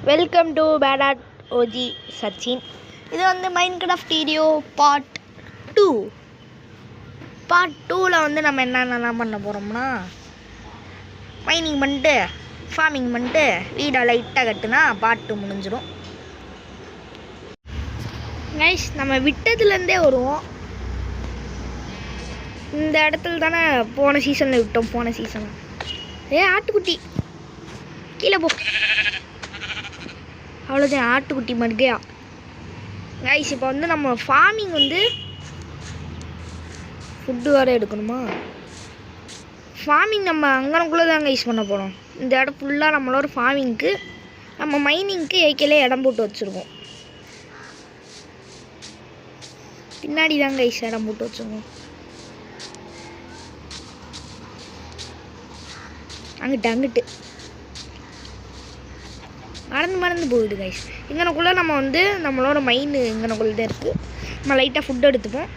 Welcome to பேடாட் OG Sachin. இது வந்து Minecraft video part 2. Part 2ல் வந்து நம்ம என்னென்னலாம் பண்ண போகிறோம்னா, மைனிங் பண்ணிட்டு ஃபார்மிங் பண்ணிட்டு வீடை லைட்டாக கட்டுனா பார்ட் 2 முடிஞ்சிடும். கைஸ், நம்ம விட்டதுலேருந்தே வருவோம். இந்த இடத்துல தானே போன சீசனில் விட்டோம். போன சீசன் ஆட்டுக்குட்டி கீழே போ, அவ்வளோதான். ஆட்டுக்குட்டி மறுக்கையா. கைஸ், இப்போ வந்து நம்ம ஃபார்மிங் வந்து ஃபுட்டு வேறு எடுக்கணுமா? ஃபார்மிங் நம்ம அங்கனக்குள்ளே தாங்க யூஸ் பண்ண போகிறோம். இந்த இடம் ஃபுல்லாக நம்மளோட ஃபார்மிங்க்கு, நம்ம மைனிங்க்கு ஏற்கனவே இடம் போட்டு வச்சுருக்கோம். பின்னாடி தாங்க கைஸ் இடம் போட்டு வச்சுருக்கோம். அங்கிட்டு மறந்து போகுது கைஸ். இங்கனக்குள்ளே நம்ம வந்து நம்மளோட மைன் இங்கனக்குள்ளே தான் இருக்குது. நம்ம லைட்டாக ஃபுட் எடுத்துப்போம்.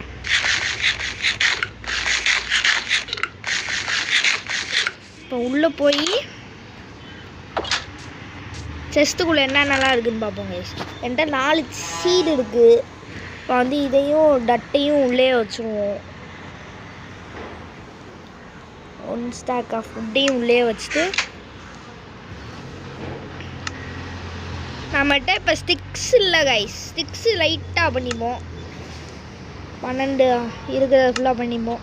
இப்போ உள்ளே போய் செஸ்ட்டுக்குள்ளே என்னென்னலாம் இருக்குதுன்னு பார்ப்போம் கைஸ். என்கிட்ட 4 சீடு இருக்குது. இப்போ வந்து இதையும் டட்டையும் உள்ளே வச்சுருவோம். 1 ஸ்டாக் ஆஃப் ஃபுட்டையும் உள்ளே வச்சுட்டு, நம்மகிட்ட இப்போ ஸ்டிக்ஸ் இல்லை கைஸ். ஸ்டிக்ஸு லைட்டாக பண்ணிப்போம். 12 இருக்கிறத ஃபுல்லாக பண்ணிப்போம்.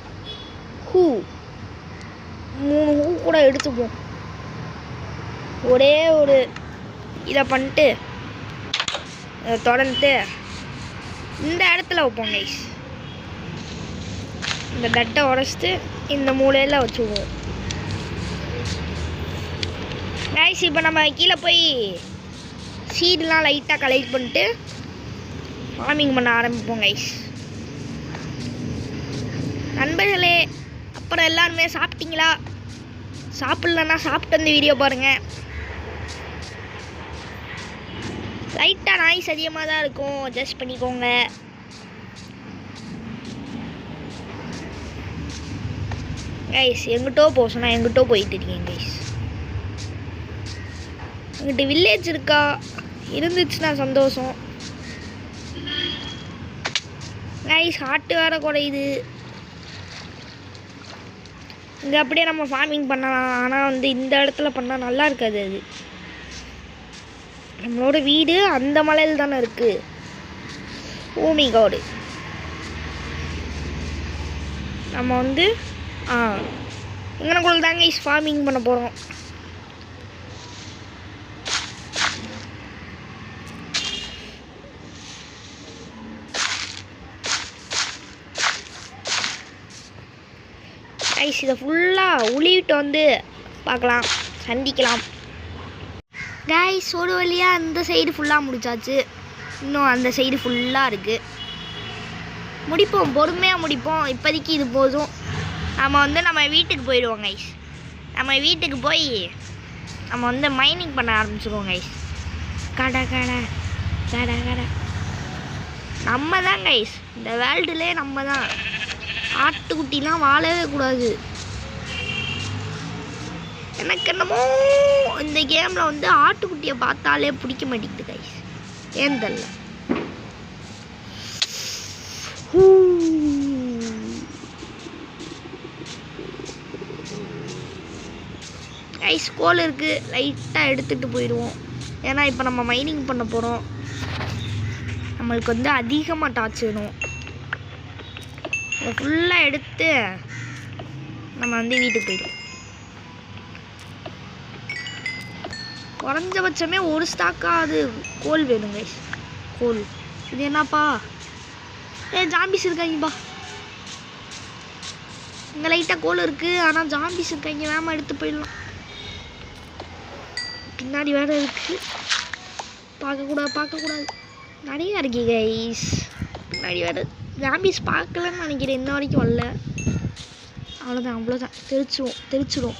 3 ஹூ கூட எடுத்துப்போம். ஒரே ஒரு இதை பண்ணிட்டு இதை தொடர்ந்து இந்த இடத்துல வைப்போம் கைஸ். இந்த டட்டை உடச்சிட்டு இந்த மூலையில் வச்சுக்குவோம் கைஸ். இப்போ நம்ம கீழே போய் சீடெலாம் லைட்டாக கலெக்ட் பண்ணிட்டு ஃபார்மிங் பண்ண ஆரம்பிப்போம் கைஸ். நண்பர்களே, அப்புறம் எல்லாருமே சாப்பிட்டீங்களா? சாப்பிட்லன்னா சாப்பிட்டு வந்து வீடியோ பாருங்கள். லைட்டாக நாய்ஸ் அதிகமாக தான் இருக்கும், அட்ஜஸ்ட் பண்ணிக்கோங்க. கைஸ், எங்கிட்டோ போக சொன்னால் எங்கிட்டோ போயிட்டு இருக்கீங்க கைஸ். எங்கிட்ட வில்லேஜ் இருக்கா? இருந்துச்சுன்னா சந்தோஷம் கைஸ். ஹார்ட் வேறு குறையுது. இங்கே அப்படியே நம்ம ஃபார்மிங் பண்ணலாம். ஆனால் வந்து இந்த இடத்துல பண்ணால் நல்லா இருக்காது. அது நம்மளோட வீடு அந்த மலையில் தானே இருக்குது. ஓமி காடு. நம்ம வந்து எங்கனக்குள்ள தாங்க ஃபார்மிங் பண்ண போகிறோம். கைஸ், இதை ஃபுல்லாக உளிவிட்டு வந்து பார்க்கலாம், சந்திக்கலாம் கைஸ். ஒரு வழியாக இந்த சைடு ஃபுல்லாக முடிச்சாச்சு. இன்னும் அந்த சைடு ஃபுல்லாக இருக்குது. முடிப்போம், பொறுமையாக முடிப்போம். இப்போதைக்கு இது போதும். நம்ம வந்து நம்ம வீட்டுக்கு போயிடுவோம் கைஸ். நம்ம வீட்டுக்கு போய் நம்ம வந்து மைனிங் பண்ண ஆரம்பிச்சிடுவோம் கைஸ். கடை நம்ம தான் கைஸ். இந்த வேர்ல்டுலே நம்ம தான். ஆட்டுக்குட்டிலாம் வாழவே கூடாது. எனக்கு என்னமோ இந்த கேமில் வந்து ஆட்டுக்குட்டியை பார்த்தாலே பிடிக்க மாட்டேங்குது கைஸ். ஏன் தெரியல. கைஸ், கோல் இருக்குது, லைட்டாக எடுத்துகிட்டு போயிடுவோம். ஏன்னா இப்போ நம்ம மைனிங் பண்ண போகிறோம். நம்மளுக்கு வந்து அதிகமாக டார்ச் வேணும். அதை ஃபுல்லாக எடுத்து நம்ம வந்து வீட்டுக்கு போயிடுவோம். குறைஞ்சபட்சமே 1 ஸ்டாக்காக கோல் வேணும் கைஸ். கோல் இது என்னப்பா? ஜாம்பிஸ் இருக்காங்கப்பா. இங்கே லைட்டாக கோல் இருக்குது, ஆனால் ஜாம்பிஸ் இருக்காங்க. வேமா எடுத்து போயிடலாம். பின்னாடி வேறு இருக்குது. பார்க்கக்கூடாது. நிறையா இருக்கு கைஸ். பின்னாடி வேறு ஜாம்பிஸ் பார்க்கலன்னு நினைக்கிறேன். இன்ன வரைக்கும் வரல. அவ்வளோதான். தெரிச்சிடும்.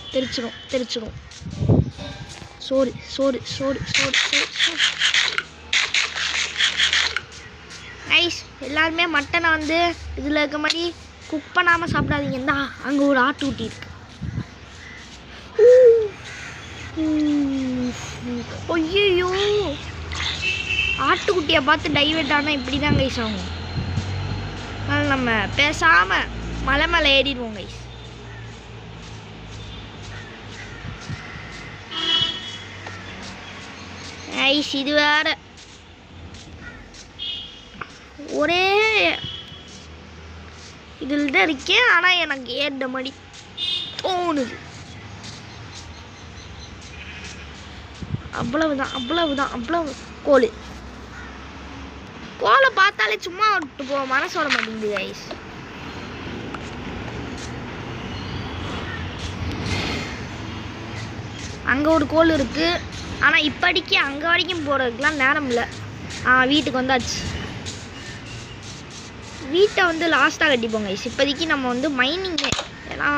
சோறு கைஸ். எல்லாருமே மட்டனை வந்து இதில் இருக்க மாதிரி குக் பண்ணாமல் சாப்பிடாதீங்கன்னா. அங்கே ஒரு ஆட்டுக்குட்டி இருக்கு. ஐயோ, ஆட்டுக்குட்டியை பார்த்து டைவெர்ட் ஆனால் இப்படி தான் கைஸ் ஆகும். அதனால் நம்ம பேசாமல் மலை மேலே ஏறிடுவோம் கைஸ். ஐஸ் இது வேற ஒரே இதில் தான் இருக்கேன். ஆனால் எனக்கு ஏற்ற மாதிரி தோணுது. அவ்வளவு கோழி கோலை பார்த்தாலே சும்மா விட்டு போக மனசு வர மாட்டேங்குது கைஸ். அங்கே ஒரு கோல் இருக்குது. ஆனால் இப்படிக்கு அங்கே வரைக்கும் போகிறதுக்கெலாம் நேரம் இல்லை. வீட்டுக்கு வந்தாச்சு. வீட்டை வந்து லாஸ்ட்டாக கட்டிப்போங்க கைஸ். இப்போதைக்கு நம்ம வந்து மைனிங், ஏன்னா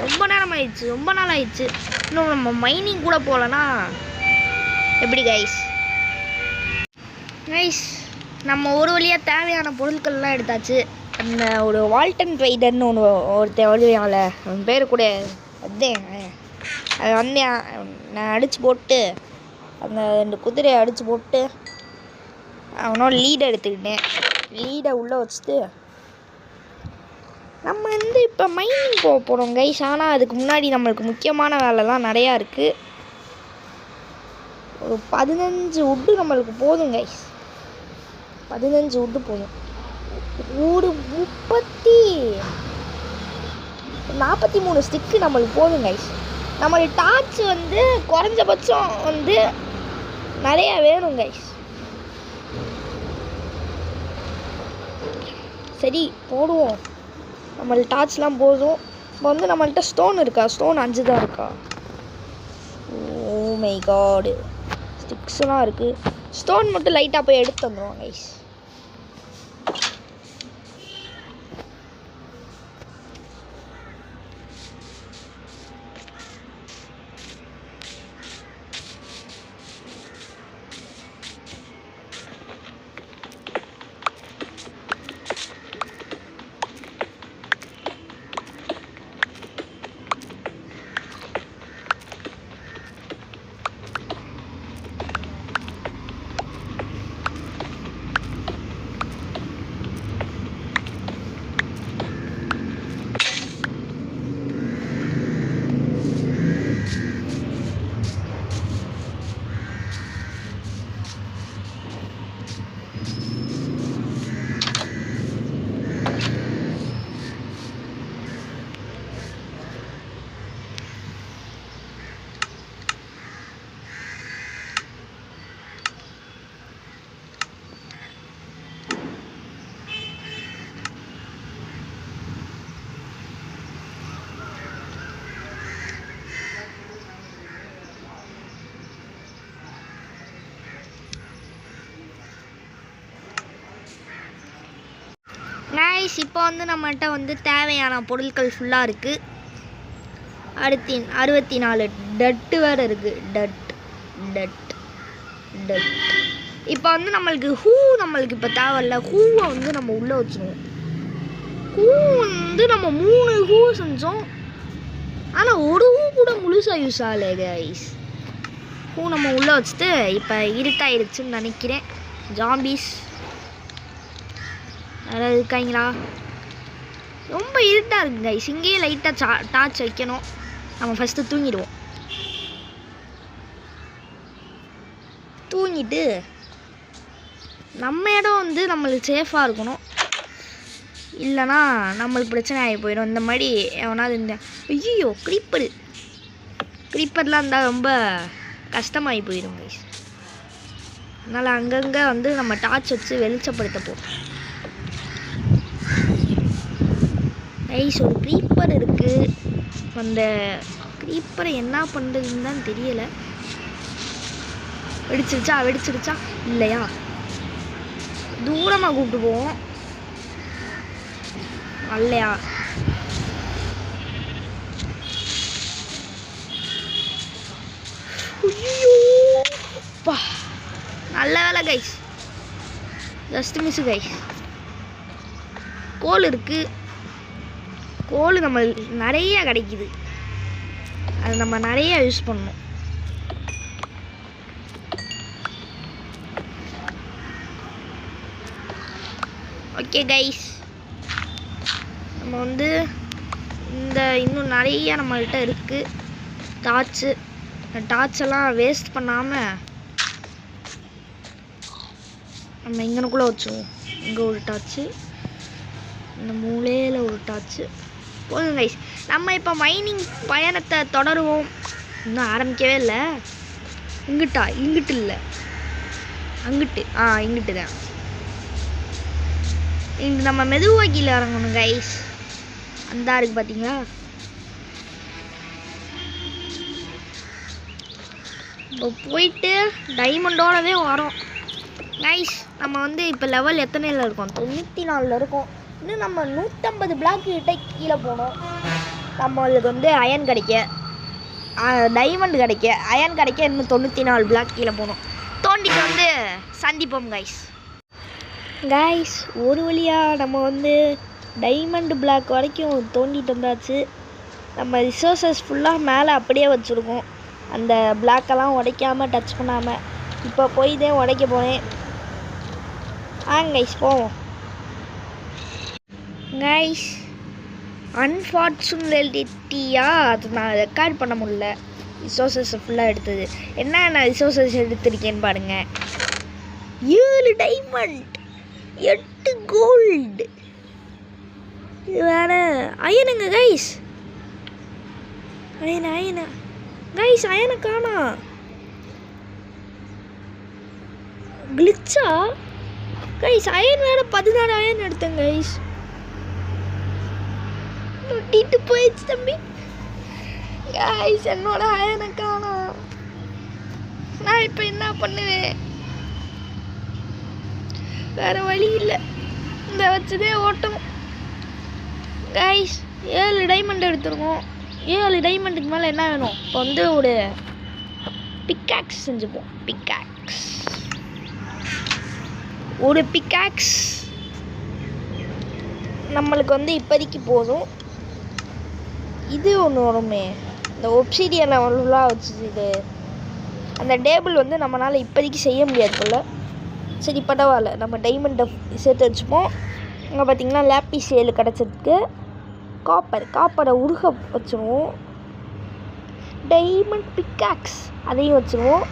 ரொம்ப நேரம் ஆயிடுச்சு, ரொம்ப நாள் ஆயிடுச்சு. இன்னும் நம்ம மைனிங் கூட போகலன்னா எப்படி கைஸ்? கைஸ் நம்ம ஒரு வழியாக தேவையான பொருட்கள்லாம் எடுத்தாச்சு. அந்த ஒரு வால்டன் ட்வைடர்னு ஒருத்தன் வருவான்ல, அவன் பேர் கூட அதேன், அதை வந்து நான் அடித்து போட்டு அந்த 2 குதிரையை அடித்து போட்டு அவனோட லீடை எடுத்துக்கிட்டேன். லீடை உள்ளே வச்சுட்டு நம்ம வந்து இப்போ மைனிங் போக போகிறோம் கைஸ். ஆனால் அதுக்கு முன்னாடி நம்மளுக்கு முக்கியமான வேலைலாம் நிறையா இருக்குது. ஒரு 15 உட்டு நம்மளுக்கு போதும் கைஸ். 15 உட்டு போதும். ஒரு 43 ஸ்டிக்கு நம்மளுக்கு போதும் கைஸ். நம்மளுக்கு டார்ச் வந்து குறைஞ்சபட்சம் வந்து நிறையா வேணும் கைஸ். சரி போடுவோம். நம்மள்ட்ட டார்ச்லாம் போதும். இப்போ வந்து நம்மள்ட்ட ஸ்டோன் இருக்கா? ஸ்டோன் 5 தான் இருக்கா? ஓ மை காடு, ஸ்டிக்ஸ்லாம் இருக்குது. ஸ்டோன் மட்டும் லைட்டாக போய் எடுத்து வந்துடுவோம் கைஸ். கைஸ் இப்போ வந்து நம்மகிட்ட வந்து தேவையான பொருட்கள் ஃபுல்லாக இருக்குது. அடுத்து 64 டட்டு வேறு இருக்குது. டட் இப்போ வந்து நம்மளுக்கு நம்மளுக்கு இப்போ தேவையில்ல. ஹூவை வந்து நம்ம உள்ளே வச்சுருவோம். ஹூ வந்து நம்ம 3 ஹூ செஞ்சோம். ஆனால் ஒரு ஹூ கூட முழுசாக யூஸ் ஆகலை கைஸ். ஹூ நம்ம உள்ளே வச்சுட்டு இப்போ இருட்டாயிருச்சுன்னு நினைக்கிறேன். ஜாம்பிஸ் யாராவது இருக்காங்களா? ரொம்ப இருட்டாக இருக்குது கைஸ். இங்கேயே லைட்டாக டார்ச் வைக்கணும். நம்ம ஃபஸ்ட்டு தூங்கிடுவோம். தூங்கிட்டு நம்ம இடம் வந்து நம்மளுக்கு சேஃபாக இருக்கணும். இல்லைனா நம்மளுக்கு பிரச்சனை ஆகி போயிடும். இந்த மாதிரி எவனாவது ஐயோ க்ரீப்பர்லாம் இருந்தால் ரொம்ப கஷ்டமாகி போயிடும் கைஸ். அதனால் அங்கங்கே வந்து நம்ம டார்ச் வச்சு வெளிச்சப்படுத்த போகிறோம் கைஸ். ஒரு க்ரீப்பர் இருக்குது. அந்த க்ரீப்பரை என்ன பண்ணுறதுன்னு தான் தெரியலை. வெடிச்சிருச்சா இல்லையா? தூரமாக கூப்பிட்டு போவோம். அல்லையா? ஐயோப்பா, நல்ல வேலை கைஸ். Just miss guys. கோல் இருக்குது. கோல் நம்ம நிறைய கிடைக்குது. அது நம்ம நிறைய யூஸ் பண்ணணும். ஓகே கைஸ், நம்ம வந்து இன்னும் நிறைய நம்மள்கிட்ட இருக்குது டார்ச்சு. டார்ச்செல்லாம் வேஸ்ட் பண்ணாமல் நம்ம இங்கனுக்குள்ளே வச்சுருவோம். இங்கே ஒரு டார்ச்சு, இந்த மூலையில் ஒரு டார்ச்சு போதும் கைஸ். நம்ம இப்போ மைனிங் பயணத்தை தொடருவோம். இன்னும் ஆரம்பிக்கவே இல்லை. இங்கிட்டு இல்லை, அங்கிட்டு இங்கிட்டு தான். இங்கே நம்ம மெதுவாக கீழே இறங்கணும் கைஸ். அந்த இருக்குது பார்த்தீங்களா? இப்போ போயிட்டு டைமண்டோடவே வரோம் கைஸ். நம்ம வந்து இப்போ லெவல் எத்தனையில் இருக்கோம்? 94 இருக்கோம். இன்னும் நம்ம 150 பிளாக் கிட்ட கீழே போனோம். நம்மளுக்கு வந்து அயன் கிடைக்க, டைமண்ட் கிடைக்க, அயன் கிடைக்க இன்னும் 94 பிளாக் கீழே போகணும். தோண்டிட்டு வந்து சந்திப்போம் கைஸ். ஒரு வழியாக நம்ம வந்து டைமண்ட் பிளாக் வரைக்கும் தோண்டிட்டு வந்தாச்சு. நம்ம ரிசோர்ஸஸ் ஃபுல்லாக மேலே அப்படியே வச்சுருக்கோம், அந்த பிளாக்கெல்லாம் உடைக்காமல் டச் பண்ணாமல். இப்போ போய் தான் உடைக்க போனேன். கைஸ் போவோம் கைஸ். அன்ஃபார்ச்சுனேட்டியாக அது நான் ரெக்கார்ட் பண்ண முடியல. ரிசோர்ஸஸ் ஃபுல்லாக எடுத்தது. என்ன ரிசோர்ஸஸ் எடுத்திருக்கேன்னு பாருங்கள். 7 டைமண்ட், 8 கோல்டு, வேறு அயனுங்க கைஸ். அயனா கைஸ், அயனை காணா. கிளிச்சா கைஸ்? அயன் வேறு 14 அயன் எடுத்தேன் கைஸ். நொட்டிட்டு போயிடுச்சு தம்பி. கைஸ் என்னோட அயனை காணா. நான் இப்போ என்ன பண்ணுவேன்? வேறு வழி இல்லை, இந்த வச்சதே ஓட்டணும் கைஸ். 7 டைமண்ட் எடுத்துருக்கோம். 7 டைமண்டுக்கு மேலே என்ன வேணும்? இப்போ வந்து ஒரு பிக்காக்ஸ் செஞ்சுப்போம். ஒரு பிக்காக்ஸ் நம்மளுக்கு வந்து இப்போதைக்கு போதும். இது ஒன்று வருமே, இந்த ஒப்சிடியனை ஃபுல்லாக வச்சு இது அந்த டேபிள் வந்து நம்மளால் இப்போதைக்கு செய்ய முடியாது போல். சரி பரவாயில்ல, நம்ம டைமண்டை சேர்த்து வச்சுப்போம். அங்கே பார்த்திங்கன்னா லேப்பிஸ் 7 கிடச்சிருக்கு. காப்பரை உருக வச்சுருவோம். டைமண்ட் பிக்காக்ஸ் அதையும் வச்சுருவோம்.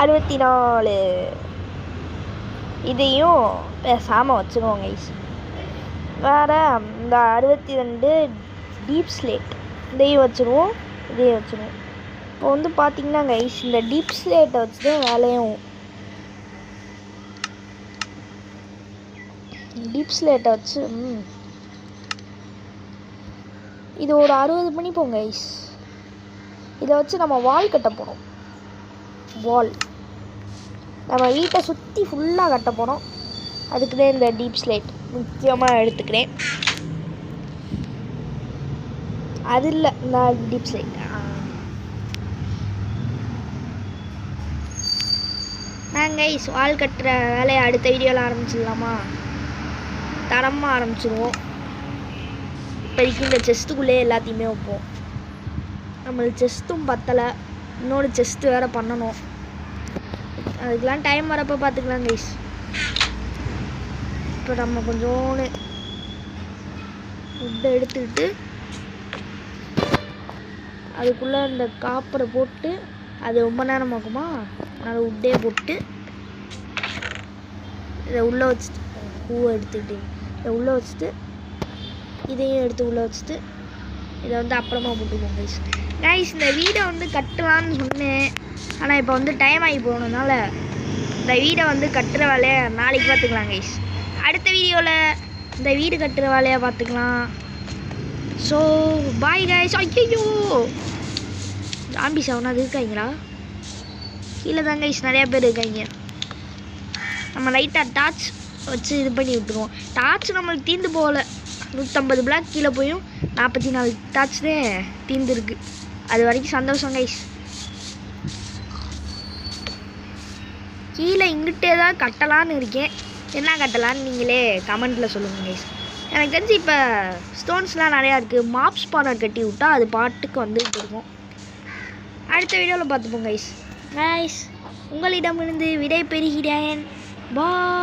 64 இதையும் பேசாமல் வச்சுருவோம் கைஸ். வேறு இந்த 62 டீப் ஸ்லேட் இதையும் வச்சுருவோம், இதையும் வச்சுருவோம். இப்போ வந்து பார்த்திங்கன்னா கைஸ், இந்த டீப் ஸ்லேட்டை வச்சு தான் வேலையும். டீப் ஸ்லேட்டை வச்சு இது ஒரு 60 பண்ணிப்போம் கைஸ். இதை வச்சு நம்ம வால் கட்ட போகிறோம். நம்ம வீட்டை சுற்றி ஃபுல்லாக கட்ட போகிறோம். அதுக்கு தான் இந்த டீப் ஸ்லேட் முக்கியமாக எடுத்துக்கிறேன். அது இல்லை, இந்த டீப் ஸ்லேட். கைஸ் வால் கட்டுற வேலையை அடுத்த வீடியோவில் ஆரம்பிச்சிடலாமா? தரமாக ஆரம்பிச்சிடுவோம். இப்போதைக்கு இந்த செஸ்ட்டுக்குள்ளே எல்லாத்தையுமே வைப்போம். நம்மளுக்கு செஸ்ட்டும் பத்தலை, இன்னொரு செஸ்ட்டு வேறு பண்ணணும். அதுக்கெலாம் டைம் வரப்போ பார்த்துக்கலாம் கைஸ். இப்போ நம்ம கொஞ்சோன்னு ஃபுட்டை எடுத்துக்கிட்டு அதுக்குள்ளே இந்த காப்பரை போட்டு, அது ரொம்ப நேரம் ஆகுமா, அதனால் உட்டே போட்டு இதை உள்ளே வச்சுட்டு பூவை எடுத்துக்கிட்டு இதை உள்ளே வச்சுட்டு இதையும் எடுத்து உள்ளே வச்சுட்டு இதை வந்து அப்புறமா போட்டுக்குவோம் கைஸ். கைஸ் இந்த வீடை வந்து கட்டலான்னு சொன்னேன், ஆனால் இப்போ வந்து டைம் ஆகி போனதுனால இந்த வீடை வந்து கட்டுற வேலையை நாளைக்கு பார்த்துக்கலாம் கைஸ். அடுத்த வீடியோவில் இந்த வீடு கட்டுற வேலையை பார்த்துக்கலாம். So bye guys. ஐயோ ஜாம்பிஸ் அவனா இருக்காங்களா? கீழே தான் கைஸ் நிறையா பேர் இருக்காங்க. நம்ம லைட்டாக டார்ச் வச்சு இது பண்ணி விட்டுருவோம். டார்ச் நம்மளுக்கு தீர்ந்து போகல. 150 பிளாக் கீழே போயும் 44 டார்ச் தான் தீர்ந்துருக்கு. அது வரைக்கும் சந்தோஷம் கைஸ். கீழே இங்கிட்டே தான் கட்டலான்னு இருக்கேன். என்ன கட்டலான்னு நீங்களே கமெண்ட்டில் சொல்லுங்கள் கைஸ். எனக்கு தெரிஞ்சு இப்போ ஸ்டோன்ஸ்லாம் நிறையா இருக்குது. மாப் ஸ்பானர் கட்டி விட்டா அது பாட்டுக்கு வந்துட்டு இருக்கும். அடுத்த வீடியோவில் பார்த்துப்போம் கைஸ். உங்களிடமிருந்து விடை பெறுகிறேன். பாய்.